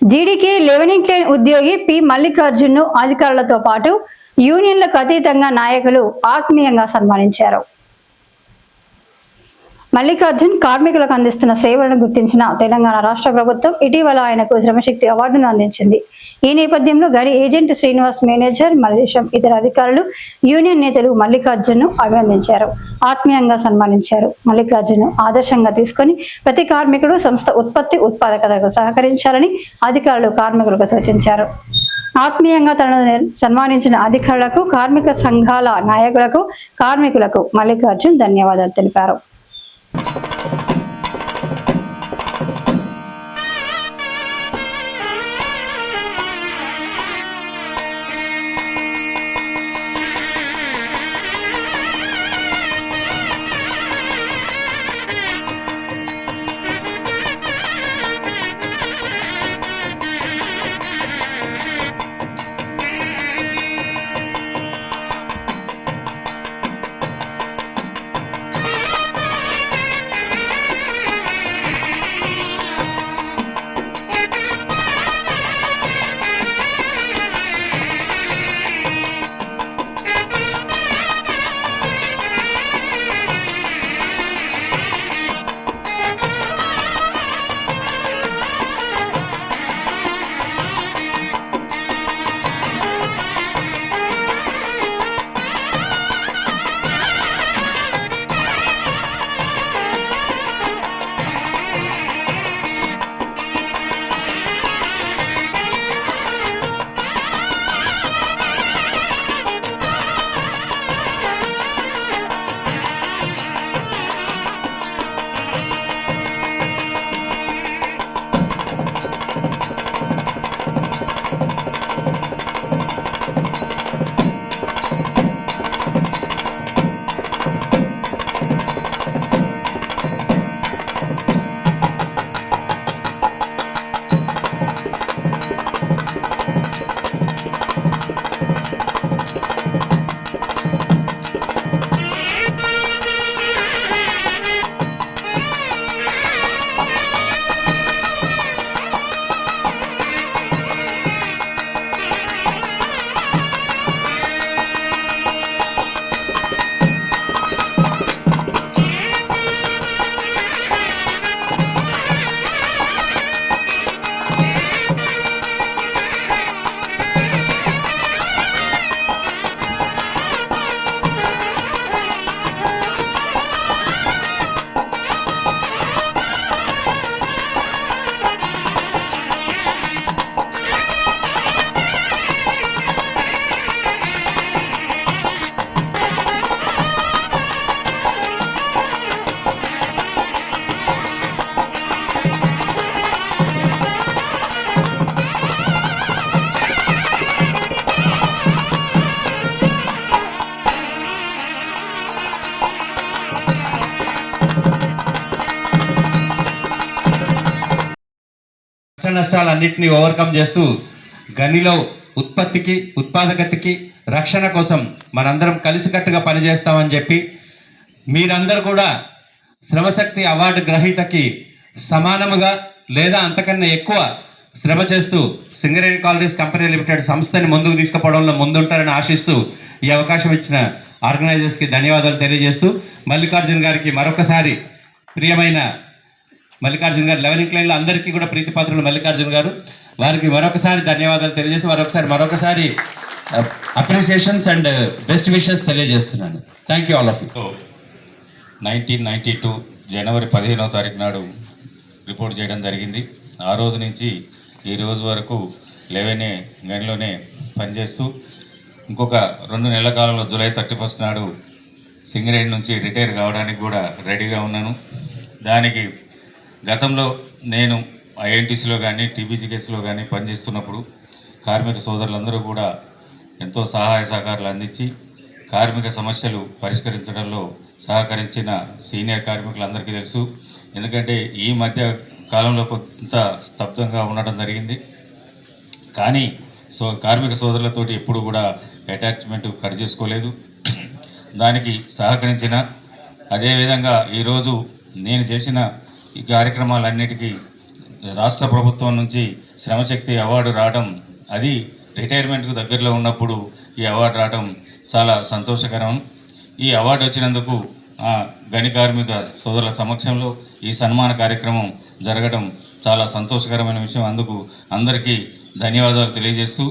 GDK leavening Klein ఉద్యోగి P మల్లికార్జున్ను అధికారులతో పాటు యూనియన్లకు అతీతంగా నాయకులు ఆత్మీయంగా సన్మానించారు. మల్లికార్జున్ కార్మికులకు అందిస్తున్న సేవలను గుర్తించిన తెలంగాణ రాష్ట్ర ప్రభుత్వం ఇటీవల ఆయనకు శ్రమశక్తి అవార్డును అందించింది. ఈ నేపథ్యంలో గని ఏజెంట్ శ్రీనివాస్, మేనేజర్ మల్లేశం, ఇతర అధికారులు యూనియన్ నేతలు మల్లికార్జున్ను అభినందించారు, ఆత్మీయంగా సన్మానించారు. మల్లికార్జున్ను ఆదర్శంగా తీసుకుని ప్రతి కార్మికుడు సంస్థ ఉత్పాదకతకు సహకరించాలని అధికారులు కార్మికులకు సూచించారు. ఆత్మీయంగా తనను సన్మానించిన అధికారులకు, కార్మిక సంఘాల నాయకులకు, కార్మికులకు మల్లికార్జున్ ధన్యవాదాలు తెలిపారు. నష్టాలన్నింటినీ ఓవర్కమ్ చేస్తూ గనిలో ఉత్పత్తికి, ఉత్పాదకతకి, రక్షణ కోసం మనందరం కలిసికట్టుగా పనిచేస్తామని చెప్పి మీరందరూ కూడా శ్రమశక్తి అవార్డు గ్రహీతకి సమానముగా లేదా అంతకన్నా ఎక్కువ శ్రమ చేస్తూ సింగరేణి కాలరీస్ కంపెనీ లిమిటెడ్ సంస్థని ముందుకు తీసుకుపోవడంలో ముందుంటారని ఆశిస్తూ ఈ అవకాశం ఇచ్చిన ఆర్గనైజర్స్కి ధన్యవాదాలు తెలియజేస్తూ మల్లికార్జున్ గారికి మరొకసారి ప్రియమైన మల్లికార్జున్ గారు లెవెనింగ్ క్లైన్లో అందరికీ కూడా ప్రీతిపాత్రులు మల్లికార్జున్ గారు, వారికి మరొకసారి ధన్యవాదాలు తెలియజేసి మరొకసారి అప్రిసియేషన్స్ అండ్ బెస్ట్ విషెస్ తెలియజేస్తున్నాను. Thank you all of you. 1992 జనవరి 15వ తారీఖు నాడు రిపోర్ట్ చేయడం జరిగింది. ఆ రోజు నుంచి ఈ రోజు వరకు గనిలోనే పనిచేస్తూ ఇంకొక 2 నెలల కాలంలో జూలై 31 నాడు సింగరేణి నుంచి రిటైర్ కావడానికి కూడా రెడీగా ఉన్నాను. దానికి గతంలో నేను ఐఎన్టీసీలో కానీ టీబీజీకేస్లో కానీ పనిచేస్తున్నప్పుడు కార్మిక సోదరులందరూ కూడా ఎంతో సహాయ సహకారాలు అందించి కార్మిక సమస్యలు పరిష్కరించడంలో సహకరించిన సీనియర్ కార్మికులందరికీ తెలుసు. ఎందుకంటే ఈ మధ్య కాలంలో కొంత స్తబ్దంగా ఉండడం జరిగింది, కానీ కార్మిక సోదరులతోటి ఎప్పుడు కూడా అటాచ్మెంట్ కట్ చేసుకోలేదు. దానికి సహకరించిన అదేవిధంగా ఈరోజు నేను చేసిన ఈ కార్యక్రమాలన్నిటికీ రాష్ట్ర ప్రభుత్వం నుంచి శ్రమశక్తి అవార్డు రావడం, అది రిటైర్మెంట్కు దగ్గరలో ఉన్నప్పుడు ఈ అవార్డు రావడం చాలా సంతోషకరం. ఈ అవార్డు వచ్చినందుకు గని కార్మిక సోదరుల సమక్షంలో ఈ సన్మాన కార్యక్రమం జరగడం చాలా సంతోషకరమైన విషయం. అందుకు అందరికీ ధన్యవాదాలు తెలియజేస్తూ